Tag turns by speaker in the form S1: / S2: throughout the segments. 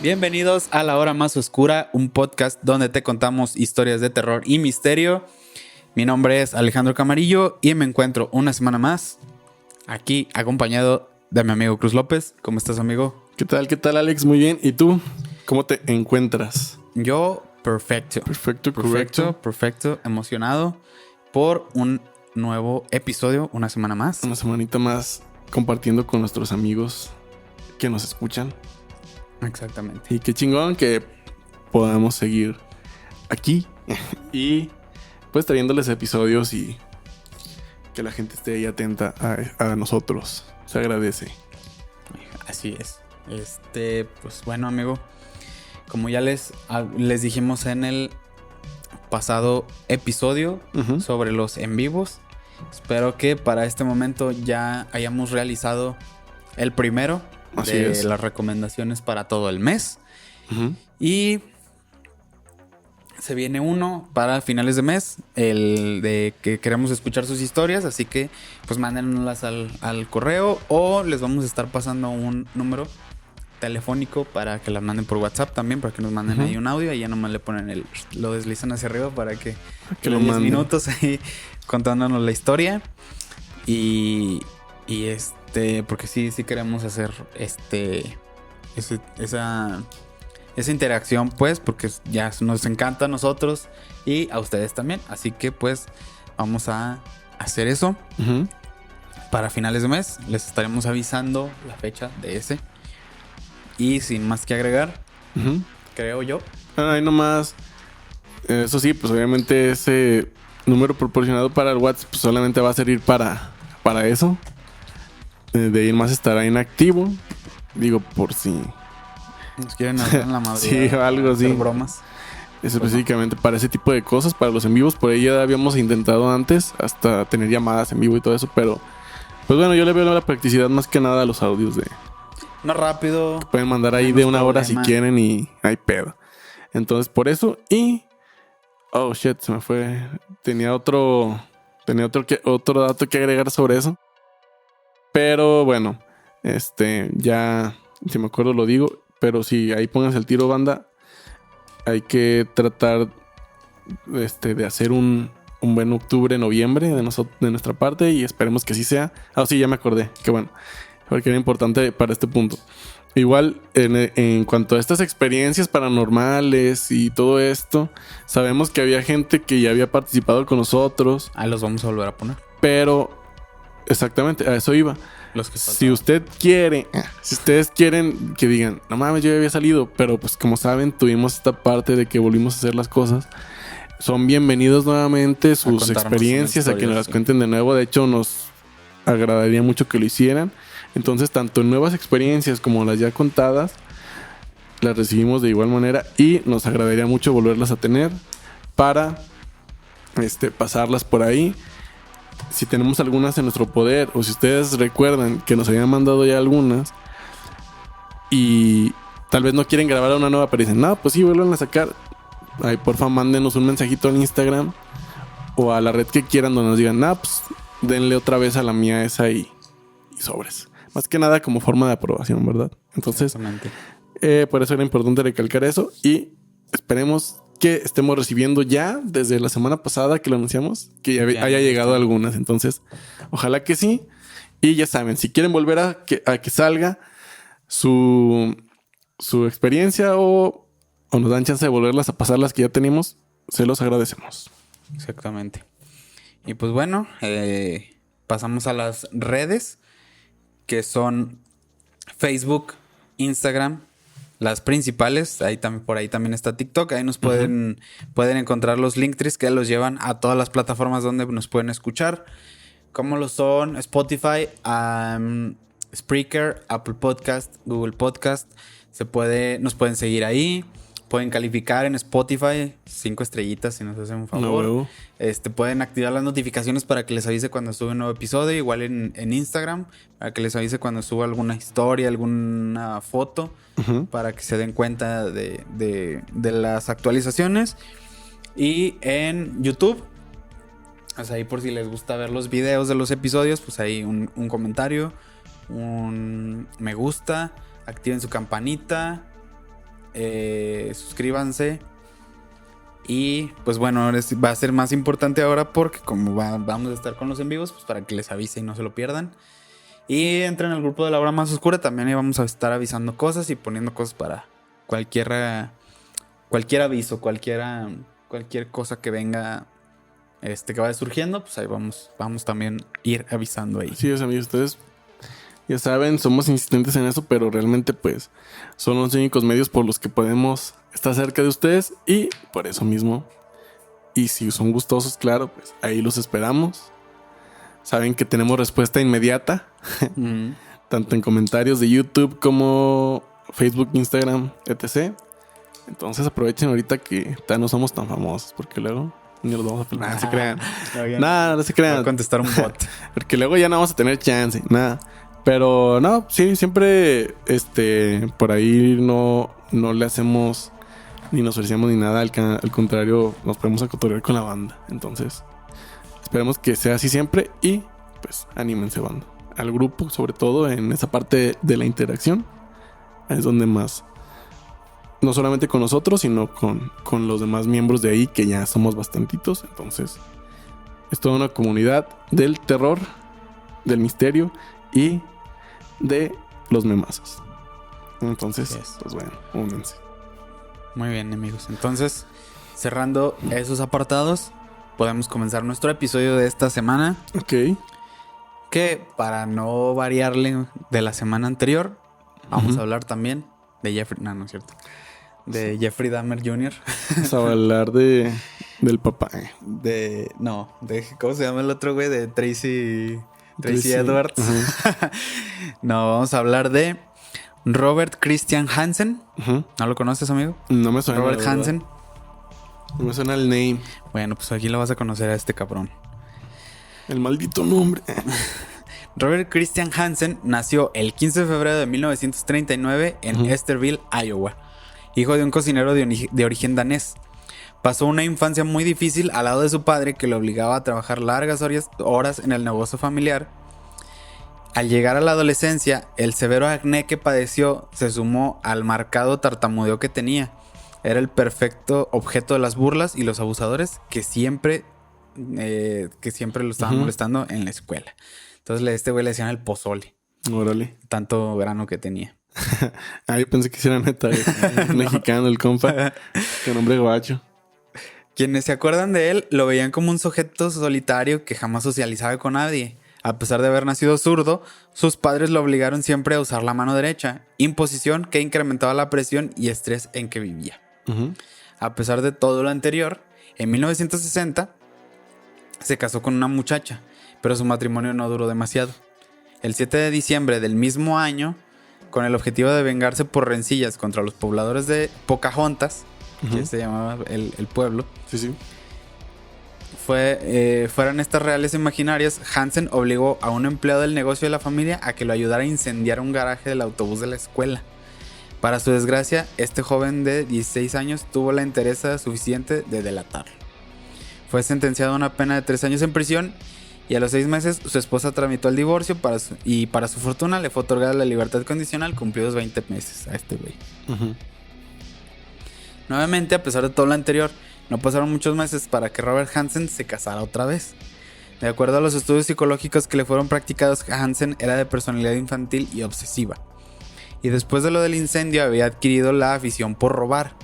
S1: Bienvenidos a La Hora Más Oscura, un podcast donde te contamos historias de terror y misterio. Mi nombre es Alejandro Camarillo y me encuentro una semana más aquí acompañado de mi amigo Cruz López. ¿Cómo estás, amigo?
S2: ¿Qué tal, Alex? Muy bien. ¿Y tú? ¿Cómo te encuentras?
S1: Yo, perfecto. Perfecto. Emocionado por un nuevo episodio, una semana más.
S2: Una semanita más compartiendo con nuestros amigos que nos escuchan.
S1: Exactamente.
S2: Y qué chingón que podamos seguir aquí y pues trayéndoles episodios y que la gente esté ahí atenta a nosotros. Se agradece.
S1: Así es. Pues bueno, amigo, como ya les dijimos en el pasado episodio sobre los en vivos, espero que para este momento ya hayamos realizado el primero de las recomendaciones para todo el mes. Y se viene uno para finales de mes, el de que queremos escuchar sus historias, así que pues mándenlas al correo o les vamos a estar pasando un número telefónico para que las manden por WhatsApp también, para que nos manden ahí un audio y ya nomás le ponen lo deslizan hacia arriba para que
S2: lo
S1: 10
S2: manden.
S1: minutos ahí contándonos la historia y porque sí queremos hacer esa interacción, pues, porque ya nos encanta a nosotros y a ustedes también. Así que, pues, vamos a hacer eso. Para finales de mes les estaremos avisando la fecha de ese. Y sin más que agregar, creo yo.
S2: Ahí nomás. Eso sí, pues obviamente ese número proporcionado para el WhatsApp pues, solamente va a servir para eso. De ir más estará inactivo. Digo, por si
S1: nos quieren hacer en la madrugada.
S2: Sí, algo así.
S1: Bromas.
S2: Específicamente para ese tipo de cosas, para los en vivos. Por ahí ya habíamos intentado antes hasta tener llamadas en vivo y todo eso. Pero, pues bueno, yo le veo la practicidad más que nada a los audios de...
S1: Más rápido.
S2: Pueden mandar ahí de una hora si quieren y hay pedo. Entonces, por eso. Y... Oh, shit, se me fue. Tenía otro dato que agregar sobre eso. Pero bueno, ya, si me acuerdo lo digo. Pero sí, ahí pónganse el tiro, banda. Hay que tratar de hacer un buen octubre, noviembre de nuestra parte. Y esperemos que así sea. Ah, sí, ya me acordé. Qué bueno. Porque era importante para este punto. Igual, en cuanto a estas experiencias paranormales y todo esto, sabemos que había gente que ya había participado con nosotros.
S1: Los vamos a volver a poner.
S2: Pero, exactamente, a eso iba. Si ustedes quieren que digan, no mames, yo ya había salido, pero pues como saben, tuvimos esta parte de que volvimos a hacer las cosas. Son bienvenidos nuevamente sus experiencias, a que nos las cuenten de nuevo. De hecho, nos agradaría mucho que lo hicieran. Entonces, tanto nuevas experiencias como las ya contadas, las recibimos de igual manera y nos agradaría mucho volverlas a tener para pasarlas por ahí. Si tenemos algunas en nuestro poder o si ustedes recuerdan que nos habían mandado ya algunas y tal vez no quieren grabar una nueva, pero dicen, no, pues sí, vuelvan a sacar. Ahí, porfa, mándenos un mensajito al Instagram o a la red que quieran donde nos digan, pues denle otra vez a la mía esa y sobres. Más que nada como forma de aprobación, ¿verdad? Entonces, por eso era importante recalcar eso y esperemos que estemos recibiendo ya desde la semana pasada que lo anunciamos, que ya haya llegado algunas. Entonces, ojalá que sí. Y ya saben, si quieren volver a que salga su experiencia o nos dan chance de volverlas a pasar las que ya tenemos, se los agradecemos.
S1: Exactamente. Y pues bueno, pasamos a las redes, que son Facebook, Instagram, las principales. Por ahí también está TikTok. Ahí nos pueden encontrar los linktrees que los llevan a todas las plataformas donde nos pueden escuchar, como lo son Spotify, Spreaker, Apple Podcast, Google Podcast. Nos pueden seguir ahí. Pueden calificar en Spotify 5 estrellitas si nos hacen un favor.
S2: No.
S1: Pueden activar las notificaciones para que les avise cuando sube un nuevo episodio. Igual en Instagram, para que les avise cuando suba alguna historia, alguna foto, para que se den cuenta de las actualizaciones. Y en YouTube O sea, ahí por si les gusta ver los videos de los episodios, pues ahí un comentario, un me gusta, activen su campanita, suscríbanse. Y pues bueno, va a ser más importante ahora porque como vamos a estar con los en vivos, pues para que les avise y no se lo pierdan. Y entren al grupo de la hora más oscura, también ahí vamos a estar avisando cosas y poniendo cosas para cualquier aviso, cualquier cosa que venga, que vaya surgiendo, pues ahí vamos también a ir avisando ahí.
S2: Sí, amigos, ustedes ya saben, somos insistentes en eso, pero realmente pues son los únicos medios por los que podemos estar cerca de ustedes y por eso mismo. Y si son gustosos, claro, pues ahí los esperamos. Saben que tenemos respuesta inmediata, tanto en comentarios de YouTube como Facebook, Instagram, etc. Entonces aprovechen ahorita que ya no somos tan famosos, porque luego ni los vamos a filmar. No se crean. No se crean.
S1: Voy a contestar un bot.
S2: Porque luego ya no vamos a tener chance. Nada. Pero no, sí, siempre por ahí no le hacemos ni nos ofrecemos ni nada. Al contrario, nos podemos acotorrear con la banda. Entonces, esperemos que sea así siempre. Y pues anímense, banda. Al grupo, sobre todo en esa parte de la interacción. Es donde más, no solamente con nosotros, sino con los demás miembros de ahí, que ya somos bastantitos. Entonces, es toda una comunidad del terror, del misterio y de los memazos. Entonces, pues bueno, únanse.
S1: Muy bien, amigos. Entonces, cerrando esos apartados, podemos comenzar nuestro episodio de esta semana.
S2: Ok.
S1: Que para no variarle de la semana anterior, vamos a hablar también de Jeffrey... No es cierto. De Jeffrey Dahmer Jr.
S2: Vamos a hablar del papá.
S1: ¿Cómo se llama el otro güey? De Tracy Edwards. No, vamos a hablar de Robert Christian Hansen. ¿No lo conoces, amigo?
S2: No me suena.
S1: Robert Hansen.
S2: No me suena el name.
S1: Bueno, pues aquí lo vas a conocer a este cabrón.
S2: El maldito nombre.
S1: Robert Christian Hansen nació el 15 de febrero de 1939 en Esterville, Iowa. Hijo de un cocinero de origen danés. Pasó una infancia muy difícil al lado de su padre, que lo obligaba a trabajar largas horas en el negocio familiar. Al llegar a la adolescencia, el severo acné que padeció se sumó al marcado tartamudeo que tenía. Era el perfecto objeto de las burlas y los abusadores que siempre lo estaban molestando en la escuela. Entonces este güey le decían el pozole.
S2: Órale.
S1: Tanto grano que tenía.
S2: Yo pensé que era neta. Mexicano el compa. Qué nombre gabacho.
S1: Quienes se acuerdan de él lo veían como un sujeto solitario que jamás socializaba con nadie. A pesar de haber nacido zurdo, sus padres lo obligaron siempre a usar la mano derecha, imposición que incrementaba la presión y estrés en que vivía. A pesar de todo lo anterior, en 1960 se casó con una muchacha, pero su matrimonio no duró demasiado. El 7 de diciembre del mismo año, con el objetivo de vengarse por rencillas contra los pobladores de Pocahontas, que se llamaba el pueblo, fueran estas reales imaginarias, Hansen obligó a un empleado del negocio de la familia a que lo ayudara a incendiar un garaje del autobús de la escuela. Para su desgracia, este joven de 16 años tuvo la entereza suficiente de delatarlo. Fue sentenciado a una pena de 3 años en prisión y a los 6 meses su esposa tramitó el divorcio y para su fortuna le fue otorgada la libertad condicional cumplidos 20 meses a este güey. Nuevamente, a pesar de todo lo anterior, no pasaron muchos meses para que Robert Hansen se casara otra vez. De acuerdo a los estudios psicológicos que le fueron practicados, Hansen era de personalidad infantil y obsesiva. Y después de lo del incendio había adquirido la afición por robar.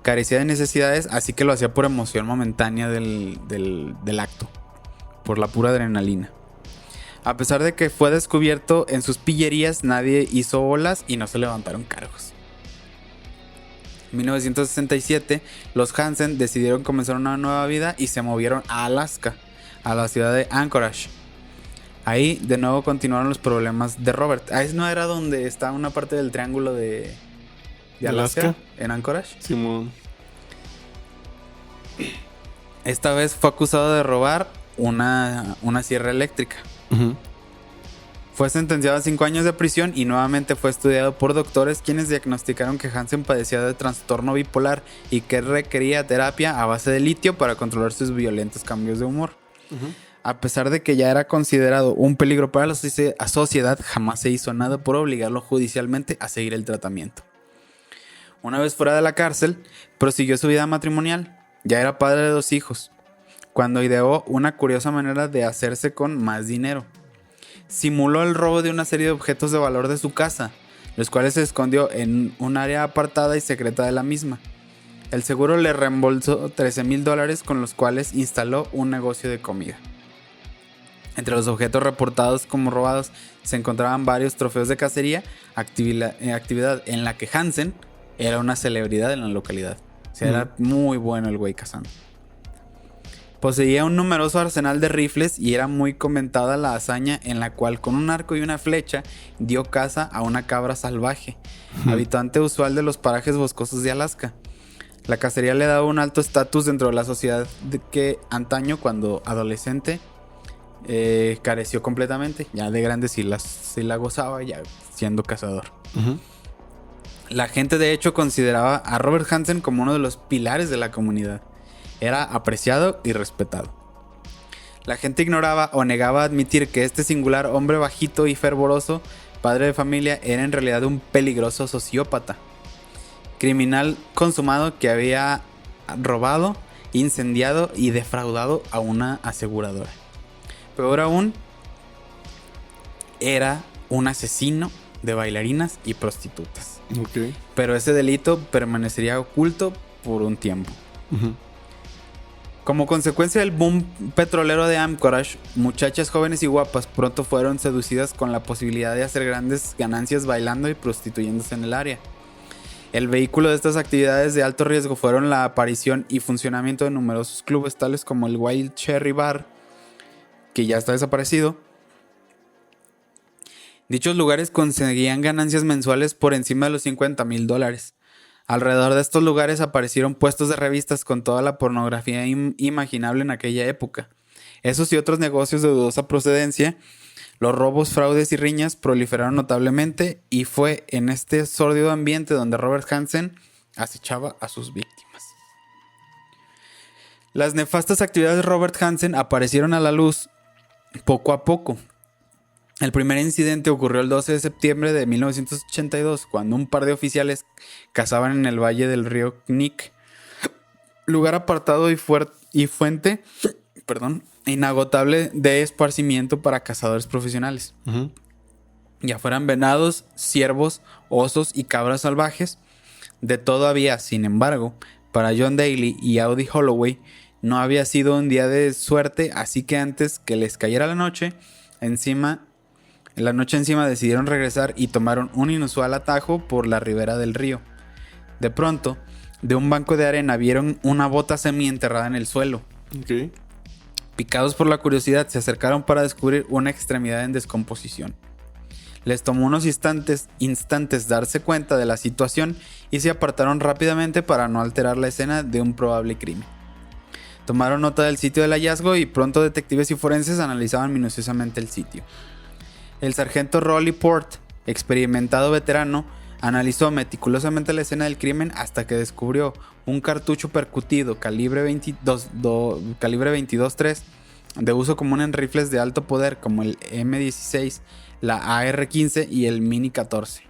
S1: Carecía de necesidades, así que lo hacía por emoción momentánea del acto, por la pura adrenalina. A pesar de que fue descubierto en sus pillerías, nadie hizo olas y no se levantaron cargos. En 1967, los Hansen decidieron comenzar una nueva vida y se movieron a Alaska, a la ciudad de Anchorage. Ahí de nuevo continuaron los problemas de Robert. Ahí no era donde está una parte del triángulo de Alaska, en Anchorage.
S2: Simón.
S1: Esta vez fue acusado de robar una sierra eléctrica. Fue sentenciado a 5 años de prisión y nuevamente fue estudiado por doctores quienes diagnosticaron que Hansen padecía de trastorno bipolar y que requería terapia a base de litio para controlar sus violentos cambios de humor. A pesar de que ya era considerado un peligro para la sociedad, jamás se hizo nada por obligarlo judicialmente a seguir el tratamiento. Una vez fuera de la cárcel, prosiguió su vida matrimonial. Ya era padre de 2 hijos, cuando ideó una curiosa manera de hacerse con más dinero. Simuló el robo de una serie de objetos de valor de su casa, los cuales se escondió en un área apartada y secreta de la misma. El seguro le reembolsó $13,000, con los cuales instaló un negocio de comida. Entre los objetos reportados como robados se encontraban varios trofeos de cacería, actividad en la que Hansen era una celebridad en la localidad. O sea, era muy bueno el güey cazando. Poseía un numeroso arsenal de rifles y era muy comentada la hazaña en la cual con un arco y una flecha dio caza a una cabra salvaje, habitante usual de los parajes boscosos de Alaska. La cacería le daba un alto estatus dentro de la sociedad que antaño, cuando adolescente, careció completamente. Ya de grande sí la gozaba, ya siendo cazador. La gente de hecho consideraba a Robert Hansen como uno de los pilares de la comunidad. Era apreciado y respetado. La gente ignoraba o negaba admitir que este singular hombre bajito y fervoroso, padre de familia, era en realidad un peligroso sociópata, criminal consumado que había robado, incendiado y defraudado a una aseguradora. Peor aún, era un asesino de bailarinas y prostitutas.
S2: Okay.
S1: Pero ese delito permanecería oculto por un tiempo. Como consecuencia del boom petrolero de Anchorage, muchachas jóvenes y guapas pronto fueron seducidas con la posibilidad de hacer grandes ganancias bailando y prostituyéndose en el área. El vehículo de estas actividades de alto riesgo fueron la aparición y funcionamiento de numerosos clubes tales como el Wild Cherry Bar, que ya está desaparecido. Dichos lugares conseguían ganancias mensuales por encima de los $50,000. Alrededor de estos lugares aparecieron puestos de revistas con toda la pornografía imaginable en aquella época. Esos y otros negocios de dudosa procedencia, los robos, fraudes y riñas proliferaron notablemente, y fue en este sórdido ambiente donde Robert Hansen acechaba a sus víctimas. Las nefastas actividades de Robert Hansen aparecieron a la luz poco a poco. El primer incidente ocurrió el 12 de septiembre de 1982, cuando un par de oficiales cazaban en el valle del río Knik, lugar apartado y fuente inagotable de esparcimiento para cazadores profesionales. Ya fueran venados, ciervos, osos y cabras salvajes, de todo había. Sin embargo, para John Daly y Audie Holloway no había sido un día de suerte, así que antes que les cayera la noche encima decidieron regresar y tomaron un inusual atajo por la ribera del río. De pronto, de un banco de arena vieron una bota semienterrada en el suelo.
S2: Okay.
S1: Picados por la curiosidad, se acercaron para descubrir una extremidad en descomposición. Les tomó unos instantes darse cuenta de la situación y se apartaron rápidamente para no alterar la escena de un probable crimen. Tomaron nota del sitio del hallazgo y pronto detectives y forenses analizaban minuciosamente el sitio. El sargento Rolly Port, experimentado veterano, analizó meticulosamente la escena del crimen hasta que descubrió un cartucho percutido calibre 22.3 de uso común en rifles de alto poder como el M16, la AR-15 y el Mini 14.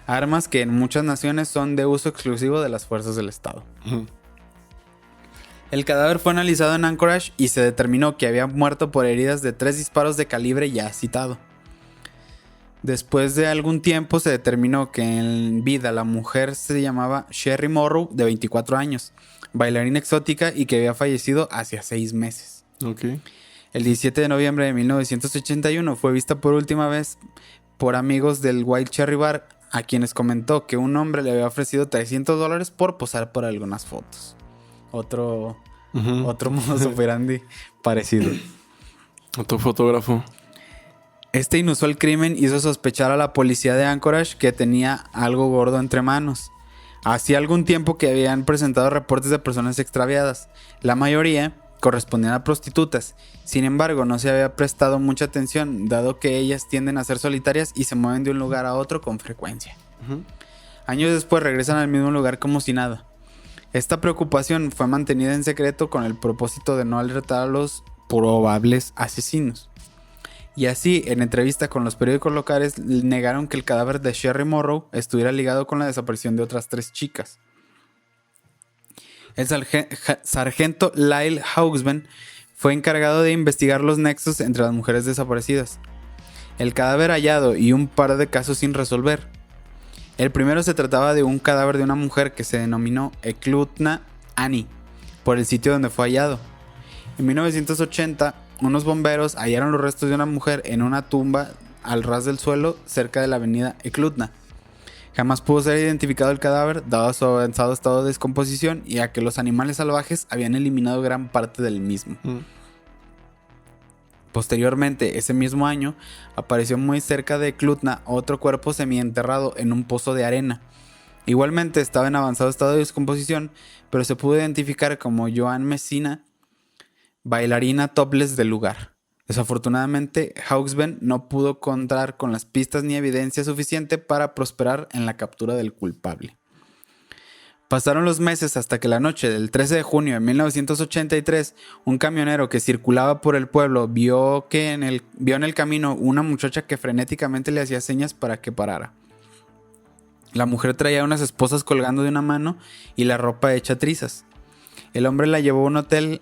S1: Armas que en muchas naciones son de uso exclusivo de las fuerzas del Estado. El cadáver fue analizado en Anchorage y se determinó que había muerto por heridas de 3 disparos de calibre ya citado. Después de algún tiempo se determinó que en vida la mujer se llamaba Sherry Morrow, de 24 años, bailarina exótica y que había fallecido hace 6 meses.
S2: Okay.
S1: El 17 de noviembre de 1981 fue vista por última vez por amigos del Wild Cherry Bar, a quienes comentó que un hombre le había ofrecido $300 por posar por algunas fotos. Otro modus operandi parecido.
S2: Otro fotógrafo.
S1: Este inusual crimen hizo sospechar a la policía de Anchorage que tenía algo gordo entre manos. Hacía algún tiempo que habían presentado reportes de personas extraviadas. La mayoría correspondían a prostitutas. Sin embargo, no se había prestado mucha atención, dado que ellas tienden a ser solitarias y se mueven de un lugar a otro con frecuencia. Años después regresan al mismo lugar como si nada. Esta preocupación fue mantenida en secreto con el propósito de no alertar a los probables asesinos. Y así, en entrevista con los periódicos locales, negaron que el cadáver de Sherry Morrow estuviera ligado con la desaparición de otras 3 chicas. El sargento Lyle Hawksben fue encargado de investigar los nexos entre las mujeres desaparecidas, el cadáver hallado y un par de casos sin resolver. El primero se trataba de un cadáver de una mujer que se denominó Eklutna Annie, por el sitio donde fue hallado. En 1980, unos bomberos hallaron los restos de una mujer en una tumba al ras del suelo cerca de la avenida Eklutna. Jamás pudo ser identificado el cadáver, dado su avanzado estado de descomposición y a que los animales salvajes habían eliminado gran parte del mismo. Posteriormente, ese mismo año, apareció muy cerca de Eklutna otro cuerpo semienterrado en un pozo de arena. Igualmente estaba en avanzado estado de descomposición, pero se pudo identificar como Joan Messina, bailarina topless del lugar. Desafortunadamente, Hawksben no pudo contar con las pistas ni evidencia suficiente para prosperar en la captura del culpable. Pasaron los meses hasta que la noche del 13 de junio de 1983, un camionero que circulaba por el pueblo vio en el camino una muchacha que frenéticamente le hacía señas para que parara. La mujer traía unas esposas colgando de una mano y la ropa hecha trizas. El hombre la llevó a un hotel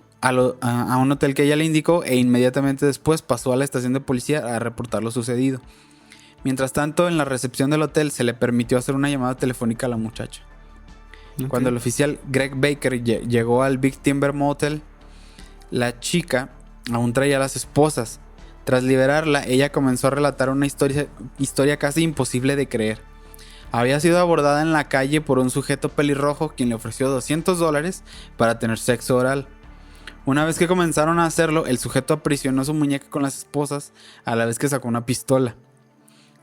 S1: que ella le indicó e inmediatamente después pasó a la estación de policía a reportar lo sucedido. Mientras tanto, en la recepción del hotel se le permitió hacer una llamada telefónica a la muchacha. Okay. Cuando el oficial Greg Baker llegó al Big Timber Motel, la chica aún traía las esposas. Tras liberarla, ella comenzó a relatar una historia casi imposible de creer. Había sido abordada en la calle por un sujeto pelirrojo quien le ofreció $200 para tener sexo oral. Una vez que comenzaron a hacerlo, el sujeto aprisionó su muñeca con las esposas a la vez que sacó una pistola.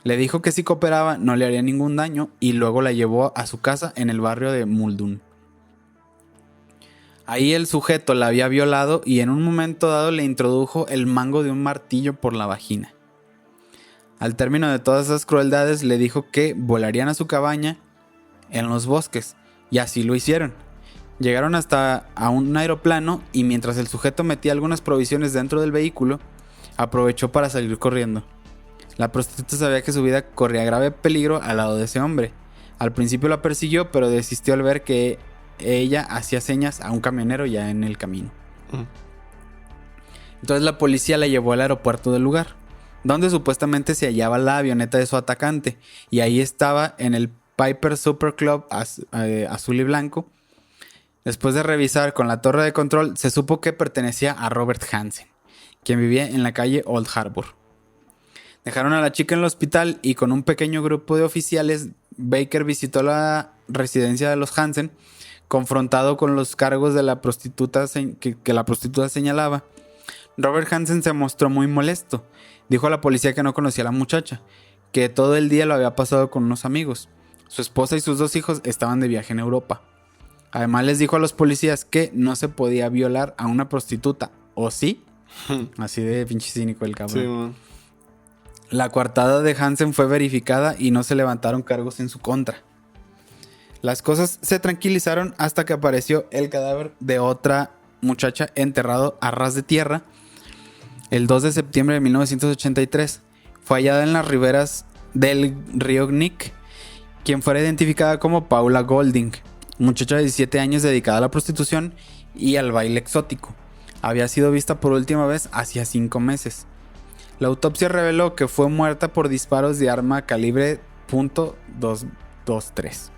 S1: Le dijo que si cooperaba no le haría ningún daño y luego la llevó a su casa en el barrio de Muldoon. Ahí el sujeto la había violado y en un momento dado le introdujo el mango de un martillo por la vagina. Al término de todas esas crueldades le dijo que volarían a su cabaña en los bosques y así lo hicieron. Llegaron hasta a un aeroplano y mientras el sujeto metía algunas provisiones dentro del vehículo, aprovechó para salir corriendo. La prostituta sabía que su vida corría grave peligro al lado de ese hombre. Al principio la persiguió, pero desistió al ver que ella hacía señas a un camionero ya en el camino. Entonces la policía la llevó al aeropuerto del lugar, donde supuestamente se hallaba la avioneta de su atacante, y ahí estaba en el Piper Super Club azul y blanco. Después de revisar con la torre de control, se supo que pertenecía a Robert Hansen, quien vivía en la calle Old Harbor. Dejaron a la chica en el hospital y con un pequeño grupo de oficiales, Baker visitó la residencia de los Hansen, confrontado con los cargos de la prostituta que la prostituta señalaba. Robert Hansen se mostró muy molesto. Dijo a la policía que no conocía a la muchacha, que todo el día lo había pasado con unos amigos. Su esposa y sus 2 hijos estaban de viaje en Europa. Además les dijo a los policías que no se podía violar a una prostituta, ¿o sí? Así de pinche cínico el cabrón. Sí, man. La coartada de Hansen fue verificada y no se levantaron cargos en su contra. Las cosas se tranquilizaron hasta que apareció el cadáver de otra muchacha enterrado a ras de tierra. El 2 de septiembre de 1983 fue hallada en las riberas del río Knik, quien fuera identificada como Paula Golding, muchacha de 17 años dedicada a la prostitución y al baile exótico. Había sido vista por última vez hacía 5 meses. La autopsia reveló que fue muerta por disparos de arma calibre .223.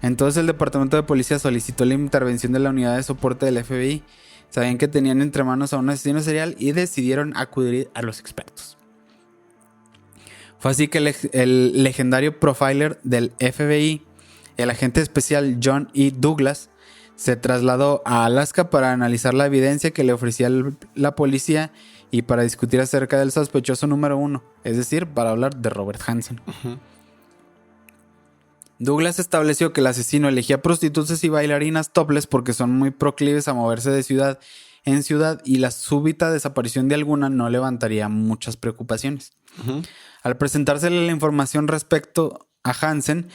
S1: Entonces el departamento de policía solicitó la intervención de la unidad de soporte del FBI. Sabían que tenían entre manos a un asesino serial y decidieron acudir a los expertos. Fue así que el legendario profiler del FBI, el agente especial John E. Douglas, se trasladó a Alaska para analizar la evidencia que le ofrecía la policía y para discutir acerca del sospechoso número 1, es decir, para hablar de Robert Hansen. Douglas estableció que el asesino elegía prostitutas y bailarinas topless porque son muy proclives a moverse de ciudad en ciudad y la súbita desaparición de alguna no levantaría muchas preocupaciones. Al presentársele la información respecto a Hansen,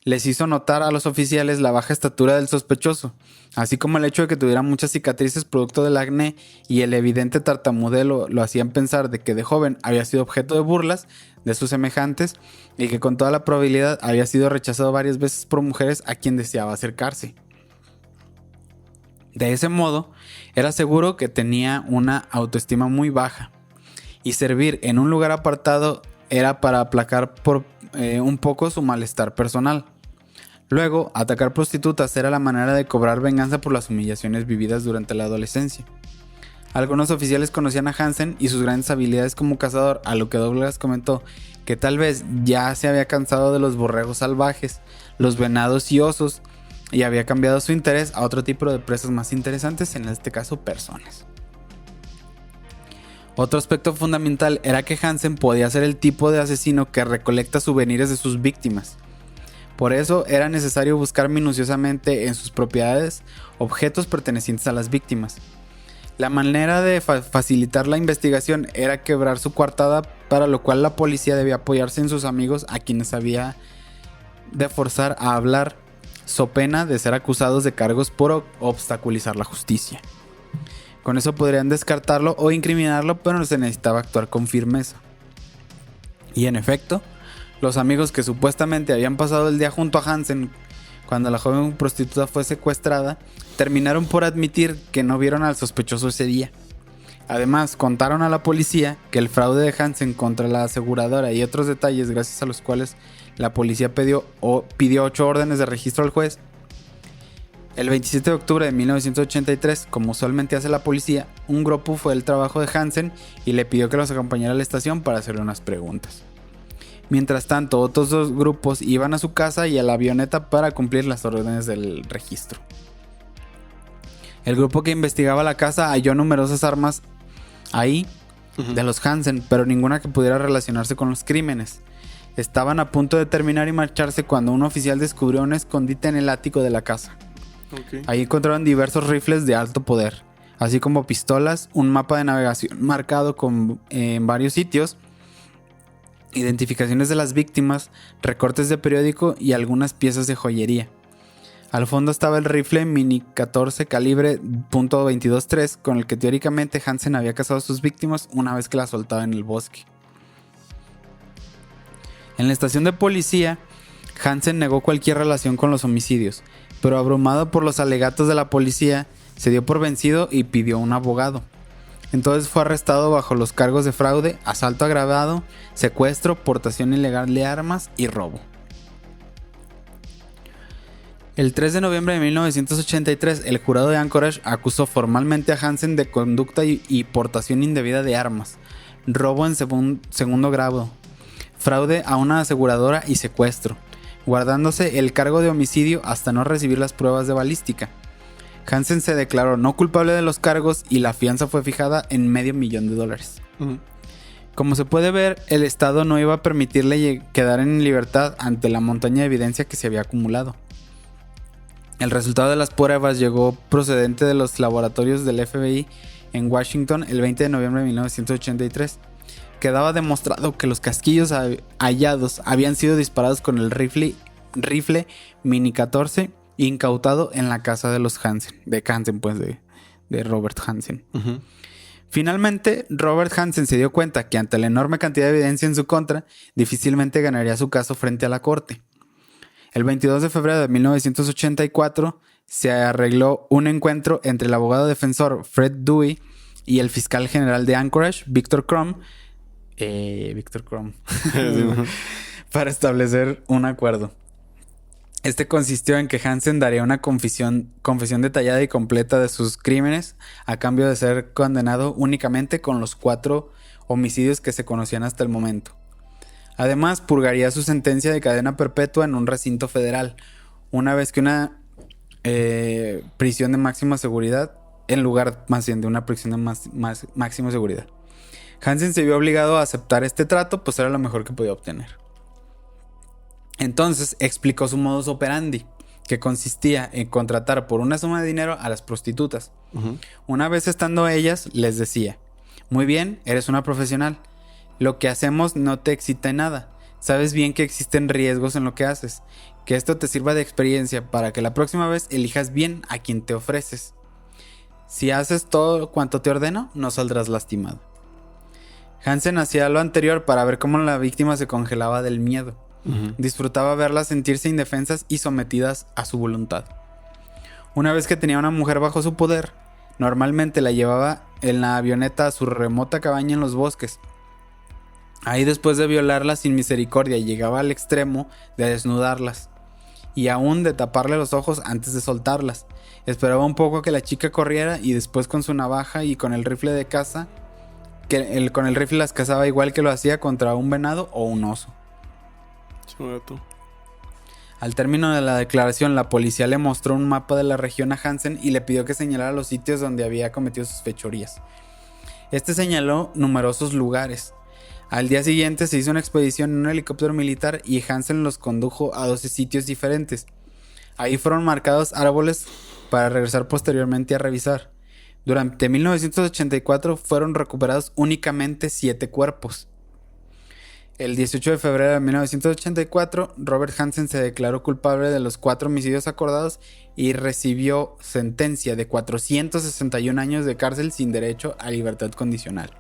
S1: les hizo notar a los oficiales la baja estatura del sospechoso, así como el hecho de que tuviera muchas cicatrices producto del acné y el evidente tartamudeo lo hacían pensar de que de joven había sido objeto de burlas de sus semejantes y que con toda la probabilidad había sido rechazado varias veces por mujeres a quien deseaba acercarse. De ese modo, era seguro que tenía una autoestima muy baja y servir en un lugar apartado era para aplacar por un poco su malestar personal. Luego, atacar prostitutas era la manera de cobrar venganza por las humillaciones vividas durante la adolescencia. Algunos oficiales conocían a Hansen y sus grandes habilidades como cazador, a lo que Douglas comentó que tal vez ya se había cansado de los borregos salvajes, los venados y osos, y había cambiado su interés a otro tipo de presas más interesantes, en este caso personas. Otro aspecto fundamental era que Hansen podía ser el tipo de asesino que recolecta souvenirs de sus víctimas. Por eso era necesario buscar minuciosamente en sus propiedades objetos pertenecientes a las víctimas. La manera de facilitar la investigación era quebrar su coartada, para lo cual la policía debía apoyarse en sus amigos a quienes había de forzar a hablar, so pena de ser acusados de cargos por obstaculizar la justicia. Con eso podrían descartarlo o incriminarlo, pero se necesitaba actuar con firmeza. Y en efecto, los amigos que supuestamente habían pasado el día junto a Hansen cuando la joven prostituta fue secuestrada, terminaron por admitir que no vieron al sospechoso ese día. Además, contaron a la policía que el fraude de Hansen contra la aseguradora y otros detalles gracias a los cuales la policía pidió 8 órdenes de registro al juez. El 27 de octubre de 1983, como usualmente hace la policía, un grupo fue al trabajo de Hansen y le pidió que los acompañara a la estación para hacerle unas preguntas. Mientras tanto, otros 2 grupos iban a su casa y a la avioneta para cumplir las órdenes del registro. El grupo que investigaba la casa halló numerosas armas ahí de los Hansen, pero ninguna que pudiera relacionarse con los crímenes. Estaban a punto de terminar y marcharse cuando un oficial descubrió un escondite en el ático de la casa. Ahí encontraron diversos rifles de alto poder, así como pistolas, un mapa de navegación marcado en varios sitios, identificaciones de las víctimas, recortes de periódico y algunas piezas de joyería. Al fondo estaba el rifle Mini 14 calibre .223 con el que teóricamente Hansen había cazado a sus víctimas una vez que las soltaba en el bosque. En la estación de policía, Hansen negó cualquier relación con los homicidios, pero abrumado por los alegatos de la policía, se dio por vencido y pidió un abogado. Entonces fue arrestado bajo los cargos de fraude, asalto agravado, secuestro, portación ilegal de armas y robo. El 3 de noviembre de 1983, el jurado de Anchorage acusó formalmente a Hansen de conducta y portación indebida de armas, robo en segundo grado, fraude a una aseguradora y secuestro, guardándose el cargo de homicidio hasta no recibir las pruebas de balística. Hansen se declaró no culpable de los cargos y la fianza fue fijada en $500,000. Como se puede ver, el Estado no iba a permitirle quedar en libertad ante la montaña de evidencia que se había acumulado. El resultado de las pruebas llegó procedente de los laboratorios del FBI en Washington el 20 de noviembre de 1983. Quedaba demostrado que los casquillos hallados habían sido disparados con el rifle Mini 14 incautado en la casa de los Hansen, de Robert Hansen. Finalmente, Robert Hansen se dio cuenta que ante la enorme cantidad de evidencia en su contra, difícilmente ganaría su caso frente a la corte. El 22 de febrero de 1984 se arregló un encuentro entre el abogado defensor Fred Dewey y el fiscal general de Anchorage, Victor Crum, para establecer un acuerdo. Este consistió en que Hansen daría una confesión detallada y completa de sus crímenes a cambio de ser condenado únicamente con los 4 homicidios que se conocían hasta el momento. Además, purgaría su sentencia de cadena perpetua en un recinto federal, una vez que una prisión de máxima seguridad, en lugar más bien de una prisión de máxima seguridad. Hansen se vio obligado a aceptar este trato, pues era lo mejor que podía obtener. Entonces explicó su modus operandi, que consistía en contratar por una suma de dinero a las prostitutas. Una vez estando ellas, les decía: muy bien, eres una profesional. Lo que hacemos no te excita en nada. Sabes bien que existen riesgos en lo que haces, Que esto te sirva de experiencia para que la próxima vez elijas bien a quien te ofreces. Si haces todo cuanto te ordeno, no saldrás lastimado. Hansen hacía lo anterior para ver cómo la víctima se congelaba del miedo. Disfrutaba verlas sentirse indefensas y sometidas a su voluntad. Una vez que tenía una mujer bajo su poder, normalmente la llevaba en la avioneta a su remota cabaña en los bosques. Ahí, después de violarlas sin misericordia, llegaba al extremo de desnudarlas y aún de taparle los ojos antes de soltarlas. Esperaba un poco que la chica corriera y después con su navaja y con el rifle de caza, con el rifle las cazaba igual que lo hacía contra un venado o un oso.
S2: Chueto.
S1: Al término de la declaración, la policía le mostró un mapa de la región a Hansen y le pidió que señalara los sitios donde había cometido sus fechorías. Este señaló numerosos lugares. Al día siguiente se hizo una expedición en un helicóptero militar y Hansen los condujo a 12 sitios diferentes. Ahí fueron marcados árboles para regresar posteriormente a revisar. Durante 1984 fueron recuperados únicamente 7 cuerpos. El 18 de febrero de 1984, Robert Hansen se declaró culpable de los 4 homicidios acordados y recibió sentencia de 461 años de cárcel sin derecho a libertad condicional.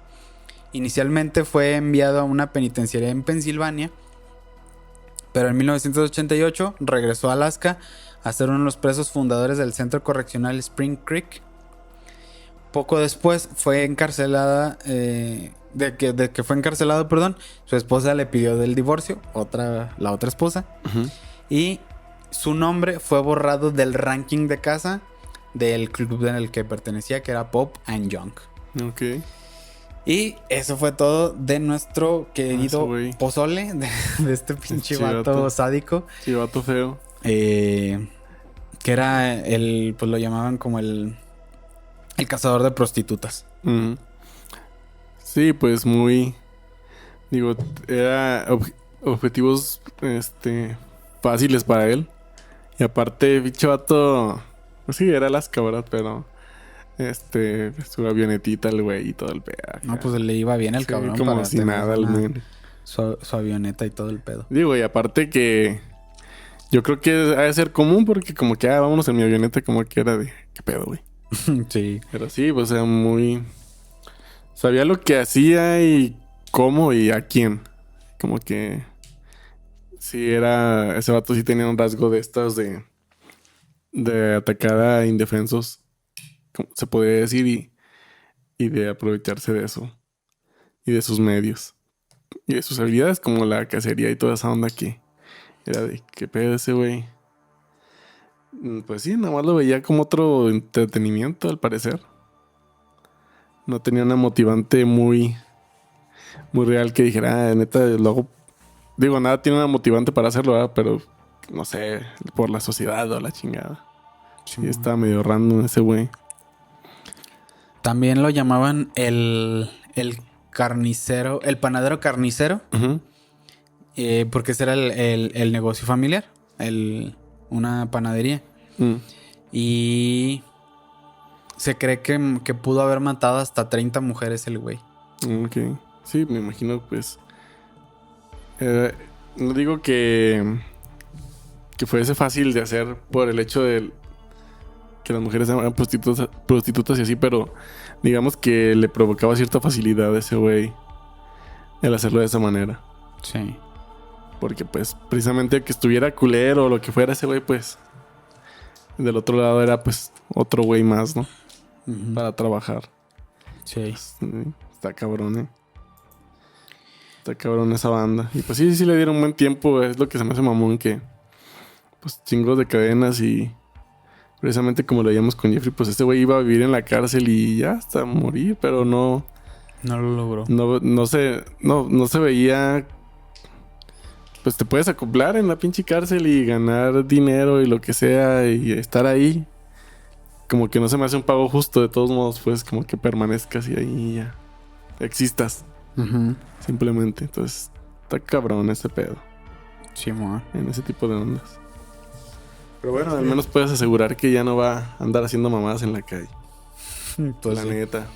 S1: Inicialmente fue enviado a una penitenciaría en Pensilvania, pero en 1988 regresó a Alaska a ser uno de los presos fundadores del centro correccional Spring Creek. Poco después fue encarcelada, de que fue encarcelado, su esposa le pidió del divorcio, la otra esposa, y su nombre fue borrado del ranking de caza del club en el que pertenecía, que era Pop and Young.
S2: Ok.
S1: Y eso fue todo de nuestro querido pozole, de este pinche vato sádico.
S2: Sí, vato feo.
S1: Que era pues lo llamaban como el cazador de prostitutas.
S2: Sí, pues muy... Digo, era objetivos fáciles para él. Y aparte, pinche vato... Pues sí, era Alaska, ¿verdad? Pero... su avionetita, el güey y todo el pedo.
S1: No, pues le iba bien el cabrón.
S2: Como para si nada,
S1: su avioneta y todo el pedo.
S2: Digo, y aparte que... Yo creo que ha de ser común porque como que, vámonos en mi avioneta, como que era de... ¿Qué pedo, güey?
S1: Sí.
S2: Pero sí, pues era muy... Sabía lo que hacía y cómo y a quién. Como que... Sí, era... Ese vato sí tenía un rasgo de estas de atacar a indefensos, como se podría decir, y de aprovecharse de eso. Y de sus medios. Y de sus habilidades, como la cacería y toda esa onda que... Era de... ¿Qué pedo ese güey? Pues sí, nada más lo veía como otro entretenimiento, al parecer. No tenía una motivante muy real que dijera, neta, lo hago. Digo, nada tiene una motivante para hacerlo, ¿verdad? Pero no sé, por la sociedad o la chingada. Sí, estaba medio random ese güey.
S1: También lo llamaban el carnicero, el panadero carnicero. Porque ese era el negocio familiar. Una panadería. Y se cree que pudo haber matado hasta 30 mujeres el güey.
S2: Ok. Sí, me imagino, pues. No digo que fuese fácil de hacer por el hecho de que las mujeres eran prostitutas y así, pero digamos que le provocaba cierta facilidad a ese güey el hacerlo de esa manera.
S1: Sí.
S2: Porque pues precisamente que estuviera culero o lo que fuera ese güey, pues del otro lado era pues otro güey más, ¿no? Para trabajar.
S1: Sí.
S2: Pues, está cabrón, Está cabrón esa banda. Y pues sí le dieron buen tiempo. Es lo que se me hace mamón, que pues chingos de cadenas y precisamente como lo veíamos con Jeffrey, pues este güey iba a vivir en la cárcel y ya hasta morir, pero no
S1: lo logró.
S2: No se veía. Pues te puedes acoplar en la pinche cárcel y ganar dinero y lo que sea y estar ahí. Como que no se me hace un pago justo. De todos modos, pues como que permanezcas y ahí ya existas. Simplemente. Entonces, está cabrón ese pedo.
S1: Sí, mo.
S2: En ese tipo de ondas. Pero bueno, al menos puedes asegurar que ya no va a andar haciendo mamadas en la calle.
S1: Pues
S2: la neta.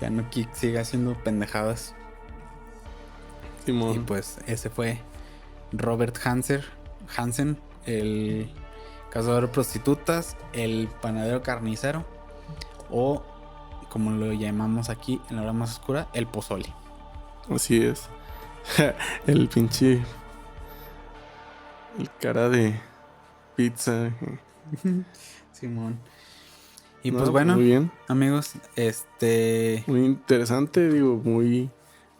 S1: Ya no sigue haciendo pendejadas.
S2: Simón.
S1: Y pues ese fue Robert Hansen, el cazador de prostitutas, el panadero carnicero o, como lo llamamos aquí en la hora más oscura, el pozole.
S2: Así es. El pinche... El cara de pizza.
S1: Simón. Y pues bueno,
S2: muy bien.
S1: Amigos,
S2: muy interesante, digo, muy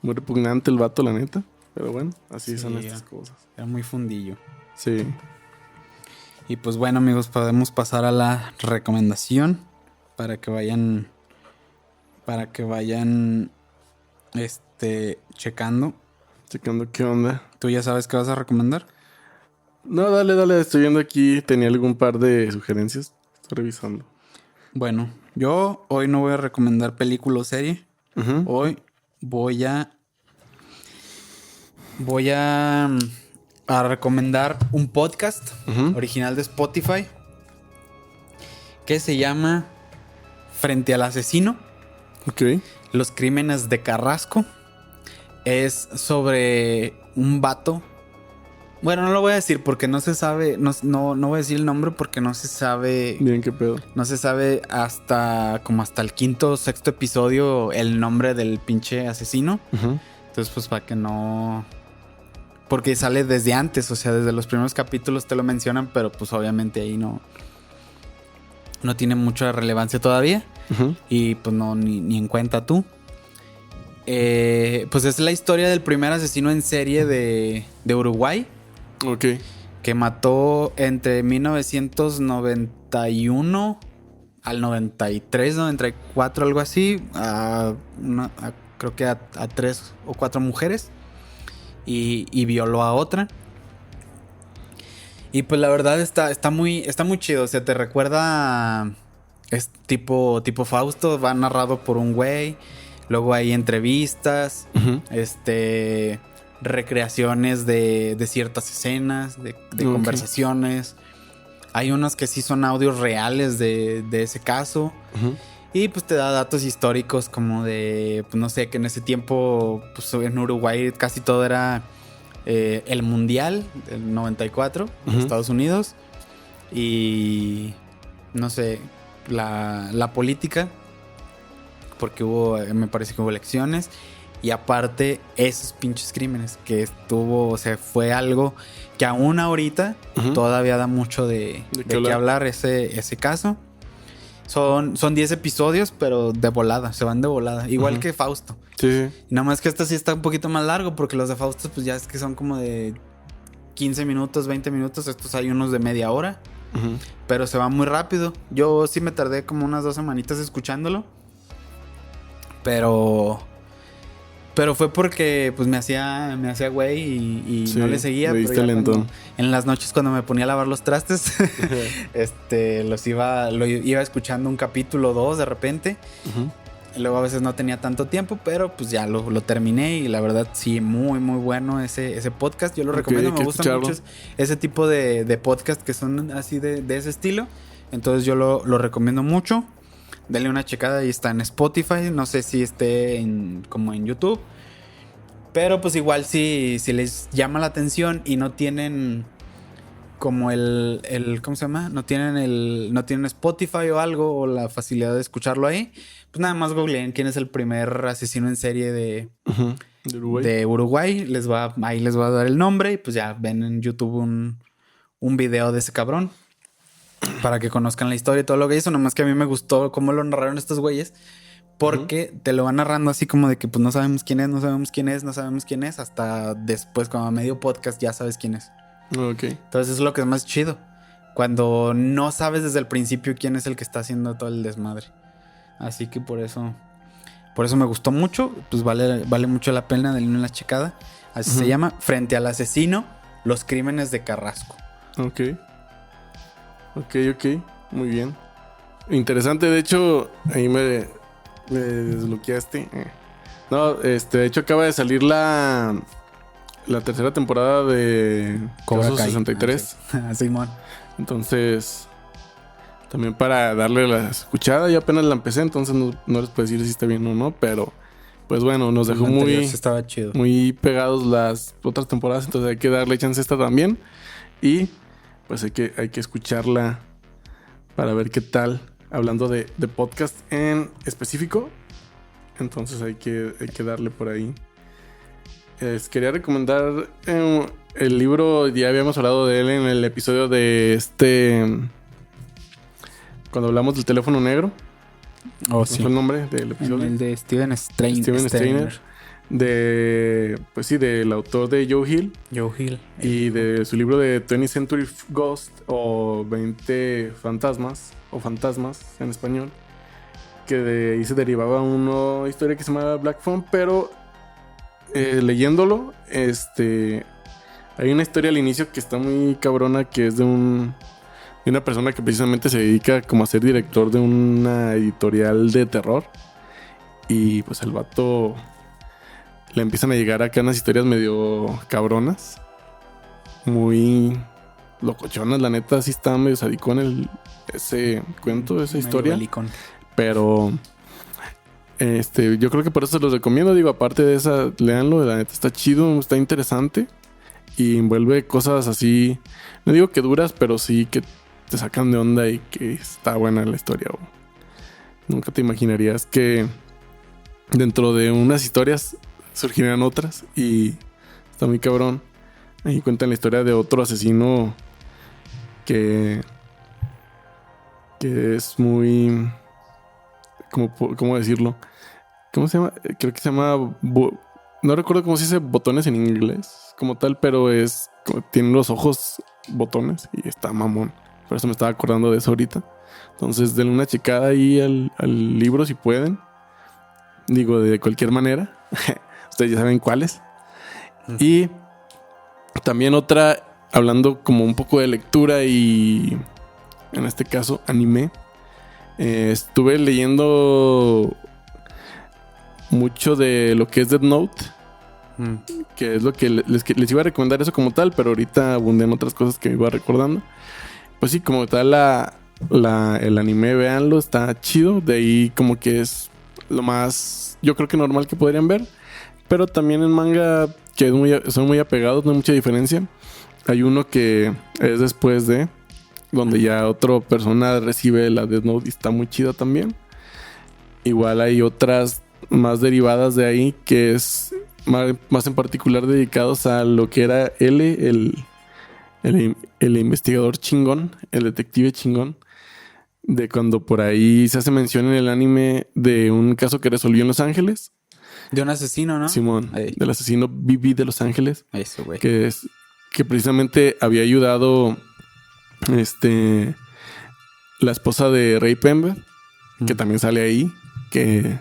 S2: repugnante el vato, la neta. Pero bueno, así son estas cosas.
S1: Era muy fundillo.
S2: Sí.
S1: Y pues bueno, amigos, podemos pasar a la recomendación para que vayan checando.
S2: Checando qué onda.
S1: ¿Tú ya sabes qué vas a recomendar?
S2: No, dale, estoy viendo aquí, tenía algún par de sugerencias. Estoy revisando.
S1: Bueno, yo hoy no voy a recomendar película o serie. Uh-huh. Hoy voy a recomendar un podcast original de Spotify que se llama Frente al Asesino.
S2: Ok.
S1: Los crímenes de Carrasco. Es sobre un vato. Bueno, no lo voy a decir porque no se sabe. No voy a decir el nombre porque no se sabe.
S2: Bien, qué pedo.
S1: No se sabe hasta el quinto o sexto episodio el nombre del pinche asesino. Uh-huh. Entonces, pues para que no. Porque sale desde antes, o sea, desde los primeros capítulos te lo mencionan, pero pues obviamente ahí no tiene mucha relevancia todavía. Uh-huh. Y pues no, ni en cuenta tú. Pues es la historia del primer asesino en serie de Uruguay.
S2: Ok.
S1: Que mató entre 1991 al 93, 94, algo así. Creo que a 3 o 4 mujeres. Y violó a otra. Y pues la verdad está muy chido. O sea, te recuerda. Es tipo Fausto. Va narrado por un güey. Luego hay entrevistas. Uh-huh. Recreaciones de ciertas escenas. De conversaciones. Hay unas que sí son audios reales de ese caso. Uh-huh. Y pues te da datos históricos como de, pues no sé, que en ese tiempo, pues en Uruguay casi todo era el Mundial del 94, uh-huh. de Estados Unidos. Y no sé, la política, porque me parece que hubo elecciones. Y aparte, esos pinches crímenes que o sea, fue algo que aún ahorita uh-huh. todavía da mucho de qué hablar ese caso. Son 10 episodios, pero de volada, se van de volada. Igual uh-huh. que Fausto.
S2: Sí.
S1: Nada más que sí está un poquito más largo, porque los de Fausto, pues ya es que son como de 15 minutos, 20 minutos. Estos hay unos de media hora. Uh-huh. Pero se va muy rápido. Yo sí me tardé como unas 2 semanitas escuchándolo. Pero fue porque pues me hacía güey y sí, no le seguía. Pero en las noches cuando me ponía a lavar los trastes, lo iba escuchando un capítulo o 2 de repente. Uh-huh. Y luego a veces no tenía tanto tiempo, pero pues ya lo terminé. Y la verdad sí, muy muy bueno ese podcast. Yo lo recomiendo, me gusta mucho ese tipo de podcast que son así de ese estilo. Entonces yo lo recomiendo mucho. Denle una checada, y está en Spotify. No sé si esté como en YouTube. Pero pues igual si les llama la atención y no tienen como ¿cómo se llama? No tienen Spotify o algo, o la facilidad de escucharlo ahí, pues nada más googleen quién es el primer asesino en serie de Uruguay. Ahí les va a dar el nombre y pues ya ven en YouTube un video de ese cabrón. Para que conozcan la historia y todo lo que hizo. Nomás que a mí me gustó cómo lo narraron estos güeyes. Porque uh-huh. te lo van narrando así como de que pues no sabemos quién es. Hasta después, como a medio podcast, ya sabes quién es.
S2: Ok.
S1: Entonces es lo que es más chido. Cuando no sabes desde el principio quién es el que está haciendo todo el desmadre. Así que por eso me gustó mucho. Pues vale mucho la pena darle una checada. Así uh-huh. se llama. Frente al Asesino, los crímenes de Carrasco.
S2: Ok. Muy bien. Interesante. De hecho, ahí me desbloqueaste. No, de hecho acaba de salir la tercera temporada de Caso 63.
S1: Simón.
S2: Entonces, también para darle la escuchada, yo apenas la empecé, entonces no les puedo decir si está bien o no, pero pues bueno, nos dejó
S1: estaba chido.
S2: Muy pegados las otras temporadas, entonces hay que darle chance a esta también. Y pues hay que escucharla para ver qué tal. Hablando de podcast en específico, entonces hay que darle por ahí. Quería recomendar el libro, ya habíamos hablado de él en el episodio de cuando hablamos del teléfono negro.
S1: Oh,
S2: sí. ¿Cuál fue el nombre del episodio?
S1: El de Steven Strainer.
S2: Del autor de Joe Hill. Y de su libro de 20th Century Ghost o 20 fantasmas o fantasmas en español, que de ahí se derivaba una historia que se llama Black Phone, pero leyéndolo, hay una historia al inicio que está muy cabrona, que es de una persona que precisamente se dedica como a ser director de una editorial de terror, y pues el vato le empiezan a llegar acá unas historias medio cabronas, muy locochonas, la neta sí está medio sadicón ese cuento, esa historia. Belicón. Pero yo creo que por eso se los recomiendo. Digo, aparte de esa, léanlo, la neta está chido, está interesante y envuelve cosas así, no digo que duras, pero sí que te sacan de onda y que está buena la historia. Nunca te imaginarías que dentro de unas historias surgirán otras, y está muy cabrón. Ahí cuentan la historia de otro asesino que es muy... ¿Cómo decirlo? ¿Cómo se llama? Creo que se llama... no recuerdo cómo se dice botones en inglés como tal, pero tiene los ojos botones y está mamón. Por eso me estaba acordando de eso ahorita. Entonces denle una checada ahí al libro si pueden. Digo, de cualquier manera. Ustedes ya saben cuáles. Y también otra, hablando como un poco de lectura y en este caso anime. Estuve leyendo mucho de lo que es Death Note, que es lo que les iba a recomendar eso como tal, pero ahorita abundé en otras cosas que me iba recordando. Pues sí, como tal el anime, véanlo, está chido. De ahí como que es lo más, yo creo que normal que podrían ver. Pero también en manga, que son muy apegados, no hay mucha diferencia. Hay uno que es después de, donde ya otra persona recibe la Death Note y está muy chida también. Igual hay otras más derivadas de ahí, que es más en particular dedicados a lo que era el investigador chingón, el detective chingón, de cuando por ahí se hace mención en el anime de un caso que resolvió en Los Ángeles.
S1: De un asesino, ¿no?
S2: Simón,
S1: ahí.
S2: Del asesino Bibi de Los Ángeles.
S1: Eso, güey.
S2: Que precisamente había ayudado la esposa de Ray Pember, que también sale ahí, que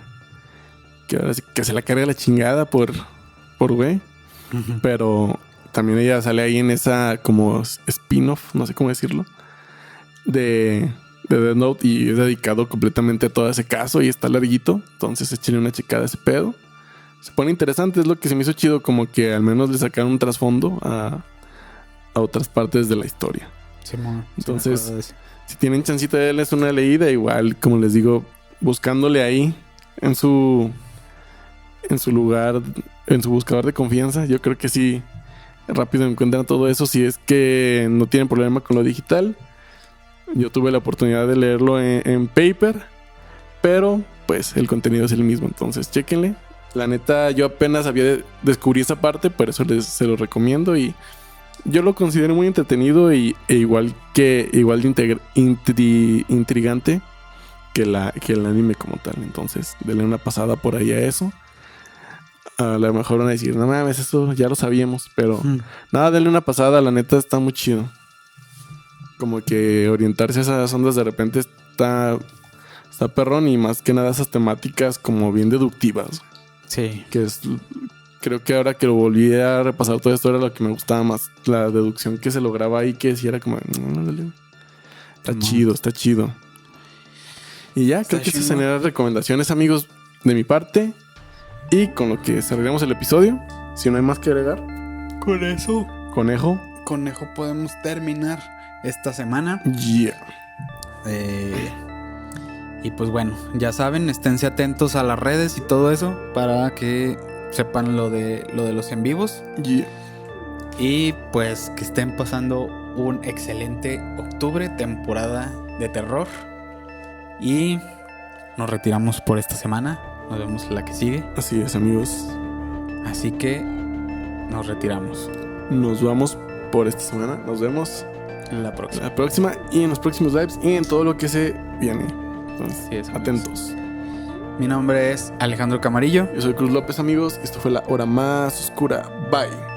S2: ahora sí que se la carga la chingada por güey. Pero también ella sale ahí en esa como spin-off, no sé cómo decirlo, de Death Note, y es dedicado completamente a todo ese caso y está larguito. Entonces échenle una checada a ese pedo. Se pone interesante, es lo que se me hizo chido, como que al menos le sacaron un trasfondo a otras partes de la historia.
S1: Sí,
S2: entonces, si tienen chancita de darles una leída, igual, como les digo, buscándole ahí en su lugar, en su buscador de confianza, yo creo que sí, rápido encuentran todo eso. Si es que no tienen problema con lo digital, yo tuve la oportunidad de leerlo en paper, pero pues el contenido es el mismo, entonces chéquenle. La neta, yo apenas descubrí esa parte, por eso se lo recomiendo, y yo lo considero muy entretenido e igual de intrigante que el anime como tal. Entonces, denle una pasada por ahí a eso. A lo mejor van a decir, no mames, eso ya lo sabíamos, pero nada, denle una pasada, la neta está muy chido. Como que orientarse a esas ondas de repente está perrón, y más que nada esas temáticas como bien deductivas.
S1: Sí.
S2: Creo que ahora que lo volví a repasar todo esto era lo que me gustaba más, la deducción que se lograba ahí, que sí era como... Está chido. Y ya, creo que esas serían las recomendaciones, amigos, de mi parte. Y con lo que cerraremos el episodio, si no hay más que agregar.
S1: Con eso,
S2: Conejo,
S1: podemos terminar esta semana.
S2: Yeah.
S1: Y pues bueno, ya saben, esténse atentos a las redes y todo eso para que sepan lo de los en vivos.
S2: Yeah.
S1: Y pues que estén pasando un excelente octubre, temporada de terror. Y nos retiramos por esta semana. Nos vemos la que sigue.
S2: Así es, amigos.
S1: Así que nos retiramos.
S2: Nos vamos por esta semana. Nos vemos
S1: la próxima.
S2: La próxima y en los próximos lives y en todo lo que se viene. Entonces,
S1: sí,
S2: atentos.
S1: Mi nombre es Alejandro Camarillo.
S2: Yo soy Cruz López, amigos. Esto fue La Hora Más Oscura. Bye.